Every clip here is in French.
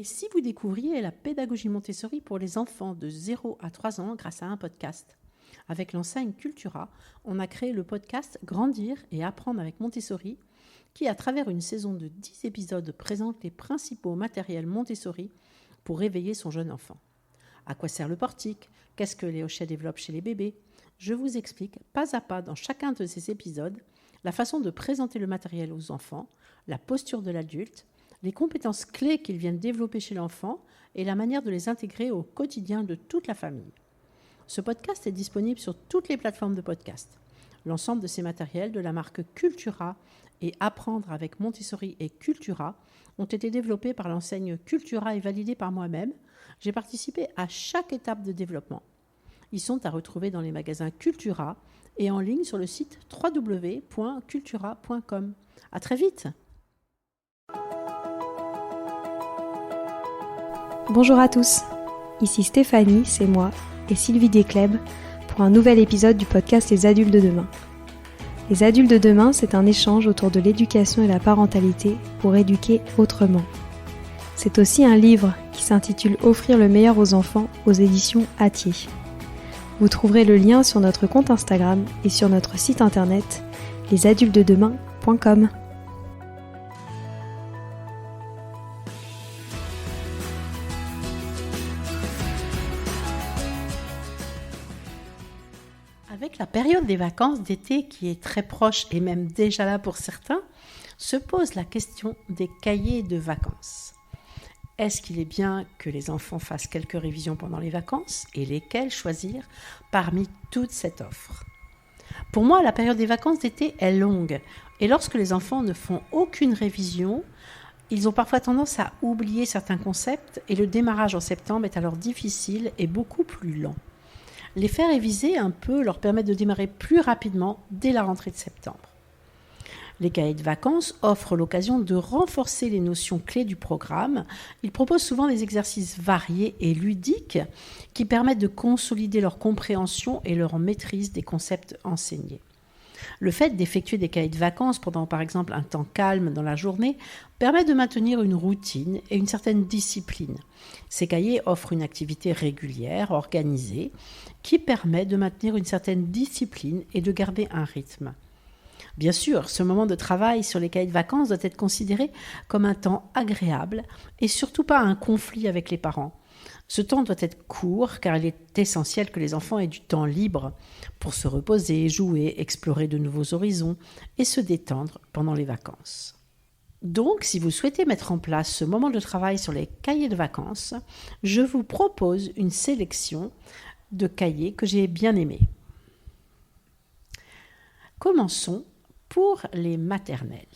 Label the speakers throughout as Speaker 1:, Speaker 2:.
Speaker 1: Et si vous découvriez la pédagogie Montessori pour les enfants de 0 à 3 ans grâce à un podcast? Avec l'enseigne Cultura, on a créé le podcast Grandir et apprendre avec Montessori qui, à travers une saison de 10 épisodes, présente les principaux matériels Montessori pour réveiller son jeune enfant. À quoi sert le portique? Qu'est-ce que les hochets développent chez les bébés? Je vous explique pas à pas dans chacun de ces épisodes la façon de présenter le matériel aux enfants, la posture de l'adulte, les compétences clés qu'ils viennent développer chez l'enfant et la manière de les intégrer au quotidien de toute la famille. Ce podcast est disponible sur toutes les plateformes de podcast. L'ensemble de ces matériels de la marque Cultura et Apprendre avec Montessori et Cultura ont été développés par l'enseigne Cultura et validés par moi-même. J'ai participé à chaque étape de développement. Ils sont à retrouver dans les magasins Cultura et en ligne sur le site www.cultura.com. À très vite!
Speaker 2: Bonjour à tous, ici Stéphanie, c'est moi, et Sylvie Descleb pour un nouvel épisode du podcast Les Adultes de demain. Les Adultes de demain, c'est un échange autour de l'éducation et la parentalité pour éduquer autrement. C'est aussi un livre qui s'intitule Offrir le meilleur aux enfants aux éditions Hatier. Vous trouverez le lien sur notre compte Instagram et sur notre site internet lesadultesdedemain.com.
Speaker 1: Avec la période des vacances d'été qui est très proche et même déjà là pour certains, se pose la question des cahiers de vacances. Est-ce qu'il est bien que les enfants fassent quelques révisions pendant les vacances et lesquelles choisir parmi toute cette offre? Pour moi, la période des vacances d'été est longue et lorsque les enfants ne font aucune révision, ils ont parfois tendance à oublier certains concepts et le démarrage en septembre est alors difficile et beaucoup plus lent. Les faire réviser un peu leur permet de démarrer plus rapidement dès la rentrée de septembre. Les cahiers de vacances offrent l'occasion de renforcer les notions clés du programme. Ils proposent souvent des exercices variés et ludiques qui permettent de consolider leur compréhension et leur maîtrise des concepts enseignés. Le fait d'effectuer des cahiers de vacances pendant par exemple un temps calme dans la journée permet de maintenir une routine et une certaine discipline. Ces cahiers offrent une activité régulière, organisée, qui permet de maintenir une certaine discipline et de garder un rythme. Bien sûr, ce moment de travail sur les cahiers de vacances doit être considéré comme un temps agréable et surtout pas un conflit avec les parents. Ce temps doit être court car il est essentiel que les enfants aient du temps libre pour se reposer, jouer, explorer de nouveaux horizons et se détendre pendant les vacances. Donc, si vous souhaitez mettre en place ce moment de travail sur les cahiers de vacances, je vous propose une sélection de cahiers que j'ai bien aimés. Commençons pour les maternelles.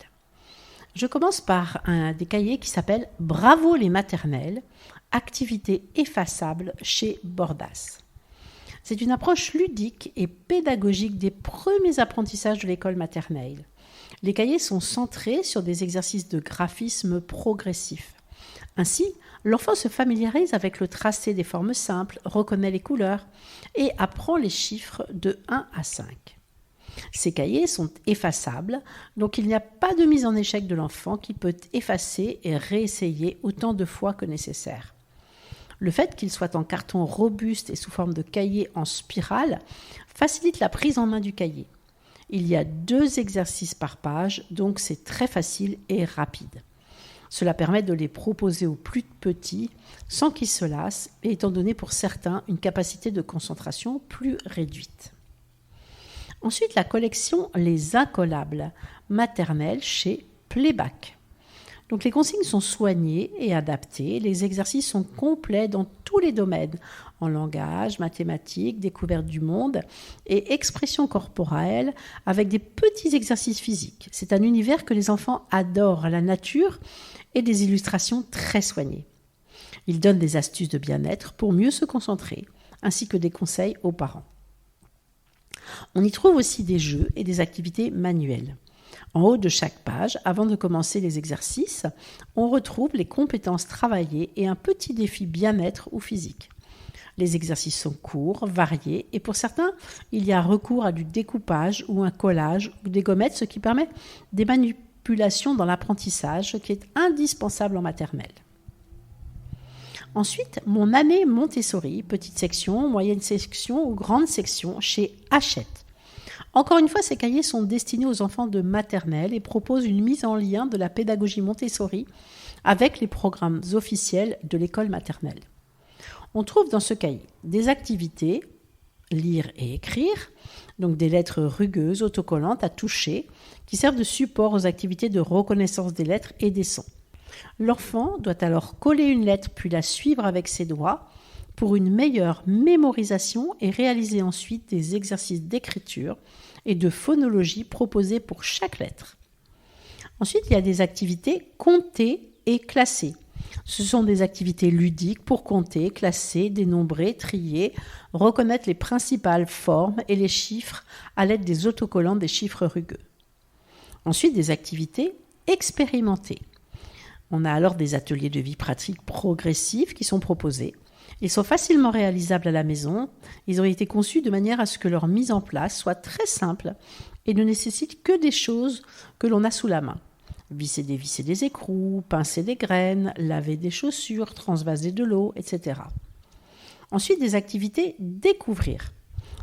Speaker 1: Je commence par un des cahiers qui s'appelle « Bravo les maternelles », activité effaçable chez Bordas. C'est une approche ludique et pédagogique des premiers apprentissages de l'école maternelle. Les cahiers sont centrés sur des exercices de graphisme progressif. Ainsi, l'enfant se familiarise avec le tracé des formes simples, reconnaît les couleurs et apprend les chiffres de 1 à 5. Ces cahiers sont effaçables, donc il n'y a pas de mise en échec de l'enfant qui peut effacer et réessayer autant de fois que nécessaire. Le fait qu'ils soient en carton robuste et sous forme de cahier en spirale facilite la prise en main du cahier. Il y a 2 exercices par page, donc c'est très facile et rapide. Cela permet de les proposer aux plus petits sans qu'ils se lassent et étant donné pour certains une capacité de concentration plus réduite. Ensuite, la collection Les Incollables maternelles chez Playback. Donc les consignes sont soignées et adaptées, les exercices sont complets dans tous les domaines, en langage, mathématiques, découverte du monde et expression corporelle avec des petits exercices physiques. C'est un univers que les enfants adorent, la nature et des illustrations très soignées. Ils donnent des astuces de bien-être pour mieux se concentrer, ainsi que des conseils aux parents. On y trouve aussi des jeux et des activités manuelles. En haut de chaque page, avant de commencer les exercices, on retrouve les compétences travaillées et un petit défi bien-être ou physique. Les exercices sont courts, variés et pour certains, il y a recours à du découpage ou un collage ou des gommettes, ce qui permet des manipulations dans l'apprentissage, ce qui est indispensable en maternelle. Ensuite, mon année Montessori, petite section, moyenne section ou grande section chez Hachette. Encore une fois, ces cahiers sont destinés aux enfants de maternelle et proposent une mise en lien de la pédagogie Montessori avec les programmes officiels de l'école maternelle. On trouve dans ce cahier des activités, lire et écrire, donc des lettres rugueuses, autocollantes à toucher, qui servent de support aux activités de reconnaissance des lettres et des sons. L'enfant doit alors coller une lettre puis la suivre avec ses doigts pour une meilleure mémorisation et réaliser ensuite des exercices d'écriture et de phonologie proposés pour chaque lettre. Ensuite, il y a des activités compter et classer. Ce sont des activités ludiques pour compter, classer, dénombrer, trier, reconnaître les principales formes et les chiffres à l'aide des autocollants des chiffres rugueux. Ensuite, des activités expérimentées. On a alors des ateliers de vie pratique progressifs qui sont proposés. Ils sont facilement réalisables à la maison. Ils ont été conçus de manière à ce que leur mise en place soit très simple et ne nécessite que des choses que l'on a sous la main. Visser des écrous, pincer des graines, laver des chaussures, transvaser de l'eau, etc. Ensuite, des activités découvrir.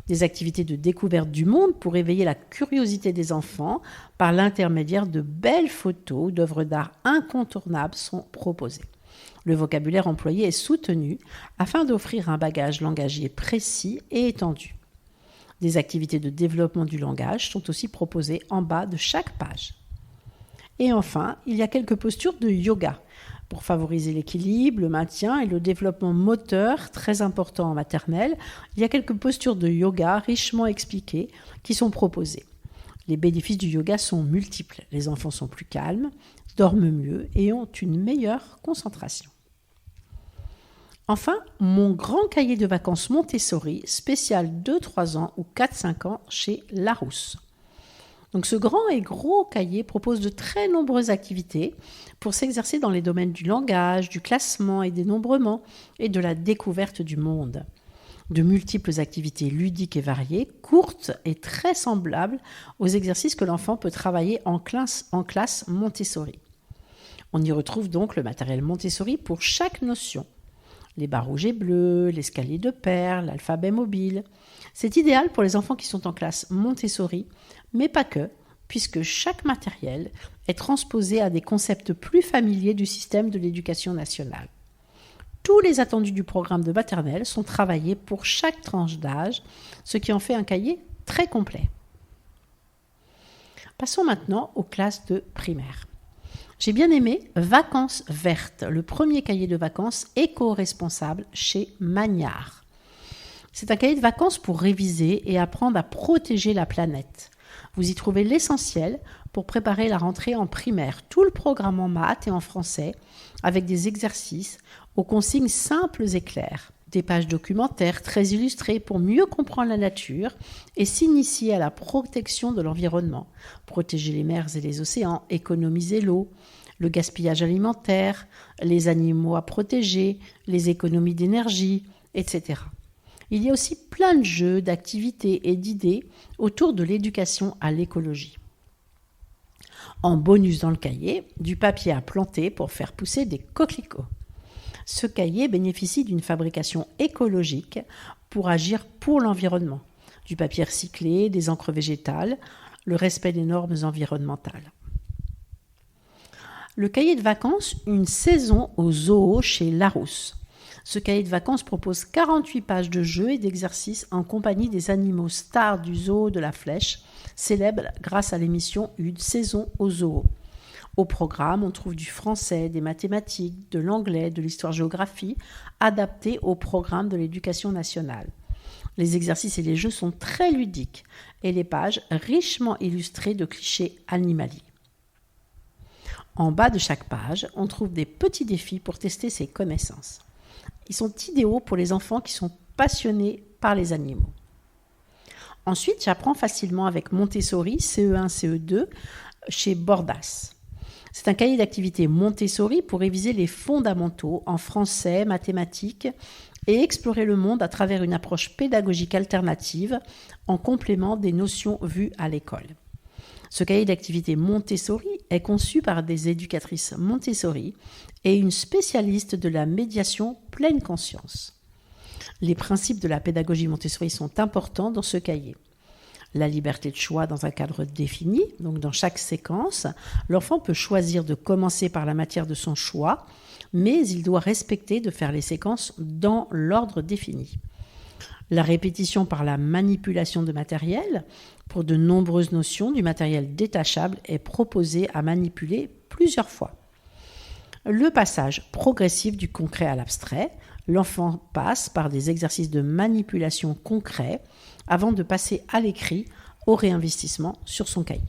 Speaker 1: Des activités de découverte du monde pour éveiller la curiosité des enfants par l'intermédiaire de belles photos ou d'œuvres d'art incontournables sont proposées. Le vocabulaire employé est soutenu afin d'offrir un bagage langagier précis et étendu. Des activités de développement du langage sont aussi proposées en bas de chaque page. Et enfin, il y a quelques postures de yoga pour favoriser l'équilibre, le maintien et le développement moteur, très important en maternelle. Il y a quelques postures de yoga richement expliquées qui sont proposées. Les bénéfices du yoga sont multiples. Les enfants sont plus calmes, dorment mieux et ont une meilleure concentration. Enfin, mon grand cahier de vacances Montessori, spécial 2-3 ans ou 4-5 ans chez Larousse. Donc ce grand et gros cahier propose de très nombreuses activités pour s'exercer dans les domaines du langage, du classement et dénombrement et de la découverte du monde. De multiples activités ludiques et variées, courtes et très semblables aux exercices que l'enfant peut travailler en classe Montessori. On y retrouve donc le matériel Montessori pour chaque notion. Les barres rouges et bleues, l'escalier de perles, l'alphabet mobile. C'est idéal pour les enfants qui sont en classe Montessori, mais pas que, puisque chaque matériel est transposé à des concepts plus familiers du système de l'éducation nationale. Tous les attendus du programme de maternelle sont travaillés pour chaque tranche d'âge, ce qui en fait un cahier très complet. Passons maintenant aux classes de primaire. J'ai bien aimé Vacances vertes, le premier cahier de vacances éco-responsable chez Magnard. C'est un cahier de vacances pour réviser et apprendre à protéger la planète. Vous y trouvez l'essentiel pour préparer la rentrée en primaire, tout le programme en maths et en français, avec des exercices aux consignes simples et claires, des pages documentaires très illustrées pour mieux comprendre la nature et s'initier à la protection de l'environnement, protéger les mers et les océans, économiser l'eau, le gaspillage alimentaire, les animaux à protéger, les économies d'énergie, etc. Il y a aussi plein de jeux, d'activités et d'idées autour de l'éducation à l'écologie. En bonus dans le cahier, du papier à planter pour faire pousser des coquelicots. Ce cahier bénéficie d'une fabrication écologique pour agir pour l'environnement. Du papier recyclé, des encres végétales, le respect des normes environnementales. Le cahier de vacances, une saison au zoo chez Larousse. Ce cahier de vacances propose 48 pages de jeux et d'exercices en compagnie des animaux stars du zoo de la Flèche, célèbres grâce à l'émission Une saison au zoo. Au programme, on trouve du français, des mathématiques, de l'anglais, de l'histoire-géographie, adaptés au programme de l'éducation nationale. Les exercices et les jeux sont très ludiques et les pages richement illustrées de clichés animaliers. En bas de chaque page, on trouve des petits défis pour tester ses connaissances. Ils sont idéaux pour les enfants qui sont passionnés par les animaux. Ensuite, j'apprends facilement avec Montessori, CE1, CE2, chez Bordas. C'est un cahier d'activités Montessori pour réviser les fondamentaux en français, mathématiques et explorer le monde à travers une approche pédagogique alternative en complément des notions vues à l'école. Ce cahier d'activité Montessori est conçu par des éducatrices Montessori et une spécialiste de la médiation pleine conscience. Les principes de la pédagogie Montessori sont importants dans ce cahier. La liberté de choix dans un cadre défini, donc dans chaque séquence, l'enfant peut choisir de commencer par la matière de son choix, mais il doit respecter de faire les séquences dans l'ordre défini. La répétition par la manipulation de matériel, pour de nombreuses notions, du matériel détachable est proposé à manipuler plusieurs fois. Le passage progressif du concret à l'abstrait, l'enfant passe par des exercices de manipulation concrets avant de passer à l'écrit au réinvestissement sur son cahier.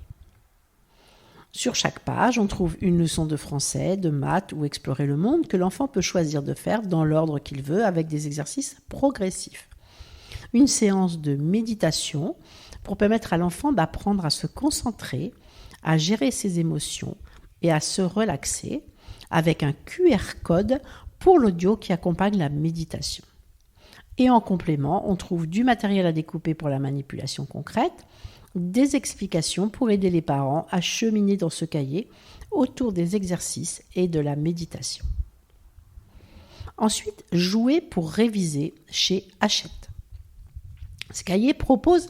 Speaker 1: Sur chaque page, on trouve une leçon de français, de maths ou explorer le monde que l'enfant peut choisir de faire dans l'ordre qu'il veut avec des exercices progressifs. Une séance de méditation pour permettre à l'enfant d'apprendre à se concentrer, à gérer ses émotions et à se relaxer avec un QR code pour l'audio qui accompagne la méditation. Et en complément, on trouve du matériel à découper pour la manipulation concrète, des explications pour aider les parents à cheminer dans ce cahier autour des exercices et de la méditation. Ensuite, jouer pour réviser chez Hachette. Ce cahier propose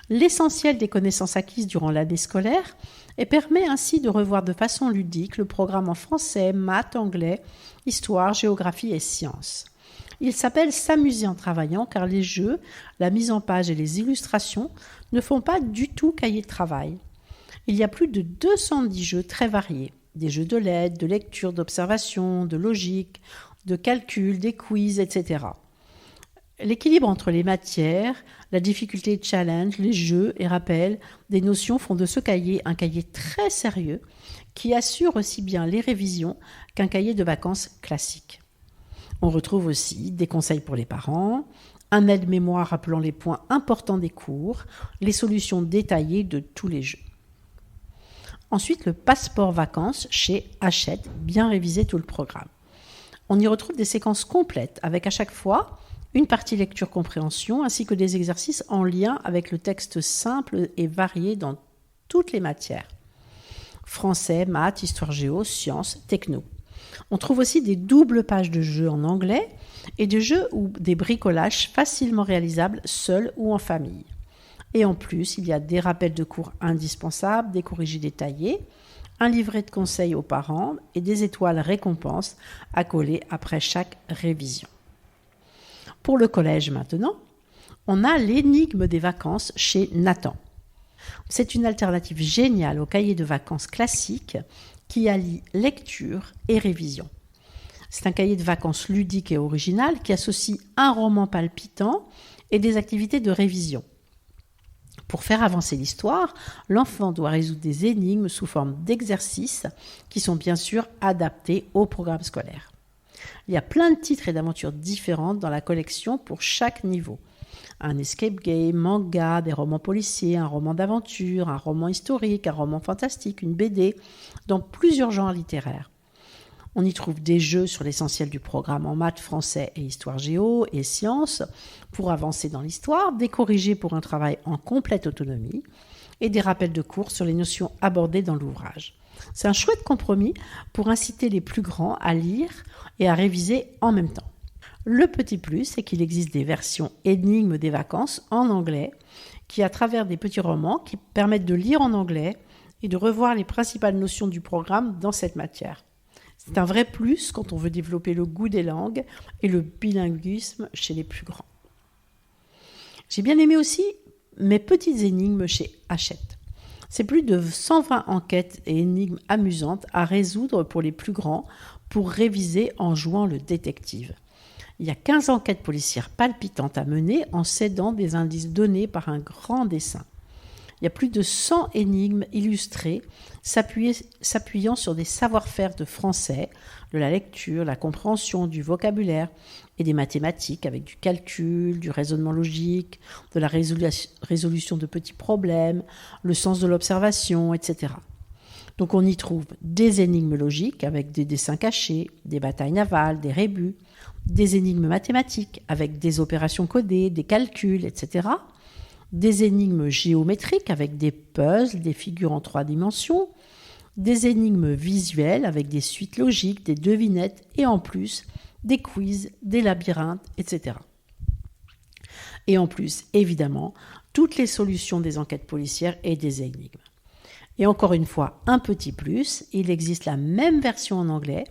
Speaker 1: l'essentiel des connaissances acquises durant l'année scolaire et permet ainsi de revoir de façon ludique le programme en français, maths, anglais, histoire, géographie et sciences. Il s'appelle « S'amuser en travaillant » car les jeux, la mise en page et les illustrations ne font pas du tout cahier de travail. Il y a plus de 210 jeux très variés, des jeux de lettres, de lecture, d'observation, de logique, de calcul, des quiz, etc. L'équilibre entre les matières, la difficulté challenge, les jeux et rappels des notions font de ce cahier un cahier très sérieux qui assure aussi bien les révisions qu'un cahier de vacances classique. On retrouve aussi des conseils pour les parents, un aide-mémoire rappelant les points importants des cours, les solutions détaillées de tous les jeux. Ensuite, le passeport vacances chez Hachette, bien révisé tout le programme. On y retrouve des séquences complètes avec à chaque fois une partie lecture-compréhension ainsi que des exercices en lien avec le texte simple et varié dans toutes les matières. Français, maths, histoire géo, sciences, techno. On trouve aussi des doubles pages de jeux en anglais et des jeux ou des bricolages facilement réalisables seuls ou en famille. Et en plus, il y a des rappels de cours indispensables, des corrigés détaillés, un livret de conseils aux parents et des étoiles récompenses à coller après chaque révision. Pour le collège maintenant, on a l'énigme des vacances chez Nathan. C'est une alternative géniale au cahier de vacances classique qui allie lecture et révision. C'est un cahier de vacances ludique et original qui associe un roman palpitant et des activités de révision. Pour faire avancer l'histoire, l'enfant doit résoudre des énigmes sous forme d'exercices qui sont bien sûr adaptés au programme scolaire. Il y a plein de titres et d'aventures différentes dans la collection pour chaque niveau. Un escape game, manga, des romans policiers, un roman d'aventure, un roman historique, un roman fantastique, une BD, dans plusieurs genres littéraires. On y trouve des jeux sur l'essentiel du programme en maths, français et histoire géo et sciences pour avancer dans l'histoire, des corrigés pour un travail en complète autonomie et des rappels de cours sur les notions abordées dans l'ouvrage. C'est un chouette compromis pour inciter les plus grands à lire et à réviser en même temps. Le petit plus, c'est qu'il existe des versions énigmes des vacances en anglais qui, à travers des petits romans, qui permettent de lire en anglais et de revoir les principales notions du programme dans cette matière. C'est un vrai plus quand on veut développer le goût des langues et le bilinguisme chez les plus grands. J'ai bien aimé aussi mes petites énigmes chez Hachette. C'est plus de 120 enquêtes et énigmes amusantes à résoudre pour les plus grands pour réviser en jouant le détective. Il y a 15 enquêtes policières palpitantes à mener en s'aidant des indices donnés par un grand dessin. Il y a plus de 100 énigmes illustrées s'appuyant sur des savoir-faire de français, de la lecture, la compréhension, du vocabulaire et des mathématiques avec du calcul, du raisonnement logique, de la résolution de petits problèmes, le sens de l'observation, etc. Donc on y trouve des énigmes logiques avec des dessins cachés, des batailles navales, des rébus, des énigmes mathématiques avec des opérations codées, des calculs, etc. des énigmes géométriques avec des puzzles, des figures en 3 dimensions, des énigmes visuelles avec des suites logiques, des devinettes et en plus des quiz, des labyrinthes, etc. Et en plus, évidemment, toutes les solutions des enquêtes policières et des énigmes. Et encore une fois, un petit plus, il existe la même version en anglais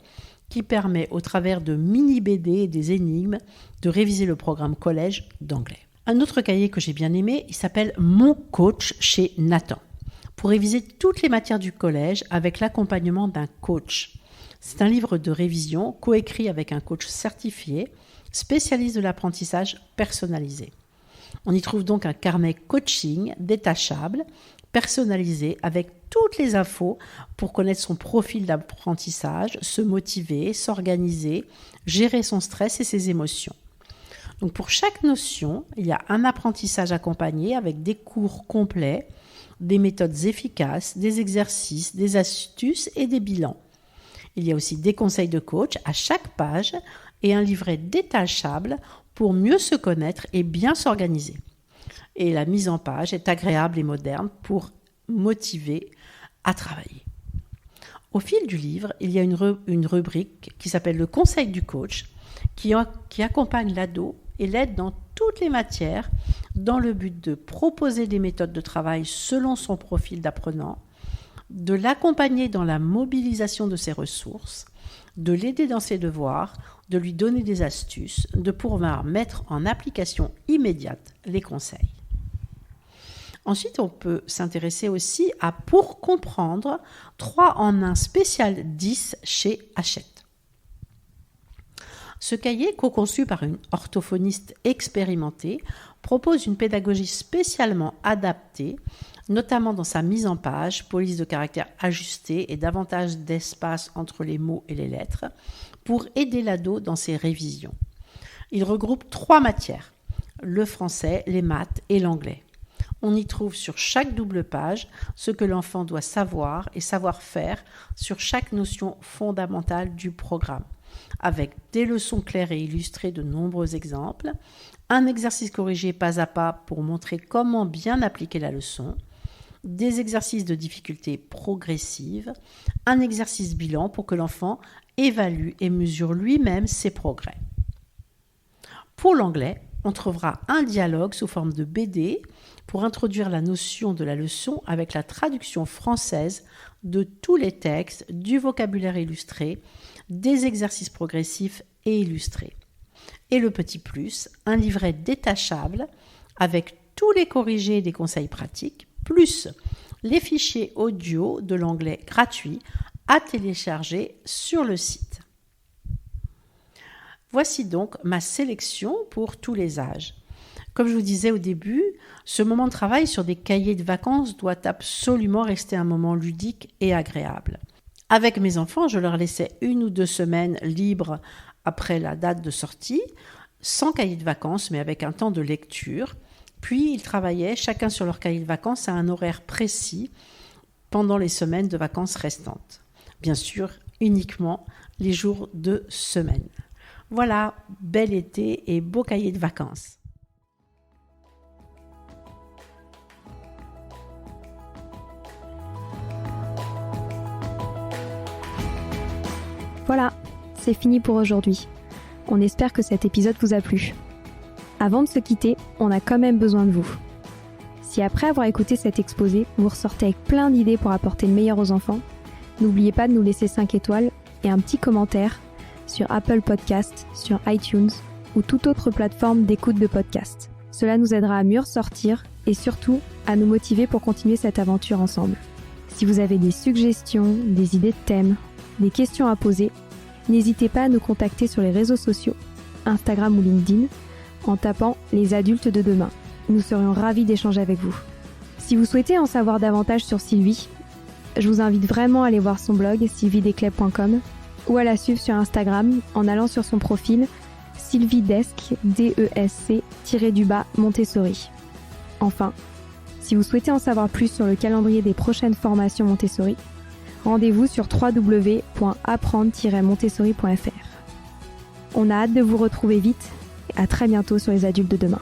Speaker 1: qui permet, au travers de mini-BD et des énigmes, de réviser le programme collège d'anglais. Un autre cahier que j'ai bien aimé, il s'appelle « Mon coach » chez Nathan, pour réviser toutes les matières du collège avec l'accompagnement d'un coach. C'est un livre de révision coécrit avec un coach certifié, spécialiste de l'apprentissage personnalisé. On y trouve donc un carnet coaching détachable, personnalisé avec toutes les infos pour connaître son profil d'apprentissage, se motiver, s'organiser, gérer son stress et ses émotions. Donc pour chaque notion, il y a un apprentissage accompagné avec des cours complets, des méthodes efficaces, des exercices, des astuces et des bilans. Il y a aussi des conseils de coach à chaque page et un livret détachable pour mieux se connaître et bien s'organiser. Et la mise en page est agréable et moderne pour motiver à travailler. Au fil du livre, il y a une rubrique qui s'appelle le conseil du coach qui accompagne l'ado et l'aide dans toutes les matières dans le but de proposer des méthodes de travail selon son profil d'apprenant, de l'accompagner dans la mobilisation de ses ressources, de l'aider dans ses devoirs, de lui donner des astuces, de pouvoir mettre en application immédiate les conseils. Ensuite, on peut s'intéresser aussi à Pour comprendre 3 en 1 spécial 10 chez Hachette. Ce cahier, co-conçu par une orthophoniste expérimentée, propose une pédagogie spécialement adaptée, notamment dans sa mise en page, police de caractère ajustée et davantage d'espace entre les mots et les lettres, pour aider l'ado dans ses révisions. Il regroupe 3 matières, le français, les maths et l'anglais. On y trouve sur chaque double page ce que l'enfant doit savoir et savoir faire sur chaque notion fondamentale du programme, avec des leçons claires et illustrées de nombreux exemples, un exercice corrigé pas à pas pour montrer comment bien appliquer la leçon, des exercices de difficulté progressive, un exercice bilan pour que l'enfant évalue et mesure lui-même ses progrès. Pour l'anglais, on trouvera un dialogue sous forme de BD pour introduire la notion de la leçon avec la traduction française de tous les textes, du vocabulaire illustré, des exercices progressifs et illustrés. Et le petit plus, un livret détachable avec tous les corrigés et des conseils pratiques, plus les fichiers audio de l'anglais gratuits à télécharger sur le site. Voici donc ma sélection pour tous les âges. Comme je vous disais au début, ce moment de travail sur des cahiers de vacances doit absolument rester un moment ludique et agréable. Avec mes enfants, je leur laissais 1 ou 2 semaines libres après la date de sortie, sans cahier de vacances, mais avec un temps de lecture. Puis, ils travaillaient chacun sur leur cahier de vacances à un horaire précis pendant les semaines de vacances restantes. Bien sûr, uniquement les jours de semaine. Voilà, bel été et beau cahier de vacances.
Speaker 2: Voilà, c'est fini pour aujourd'hui. On espère que cet épisode vous a plu. Avant de se quitter, on a quand même besoin de vous. Si après avoir écouté cet exposé, vous ressortez avec plein d'idées pour apporter le meilleur aux enfants, n'oubliez pas de nous laisser 5 étoiles et un petit commentaire sur Apple Podcasts, sur iTunes ou toute autre plateforme d'écoute de podcast. Cela nous aidera à mieux ressortir et surtout à nous motiver pour continuer cette aventure ensemble. Si vous avez des suggestions, des idées de thèmes, des questions à poser, n'hésitez pas à nous contacter sur les réseaux sociaux, Instagram ou LinkedIn, en tapant « Les adultes de demain ». Nous serions ravis d'échanger avec vous. Si vous souhaitez en savoir davantage sur Sylvie, je vous invite vraiment à aller voir son blog sylviedescleb.com ou à la suivre sur Instagram en allant sur son profil sylviedesc, Montessori. Enfin, si vous souhaitez en savoir plus sur le calendrier des prochaines formations Montessori, rendez-vous sur www.apprendre-montessori.fr. On a hâte de vous retrouver vite et à très bientôt sur les adultes de demain.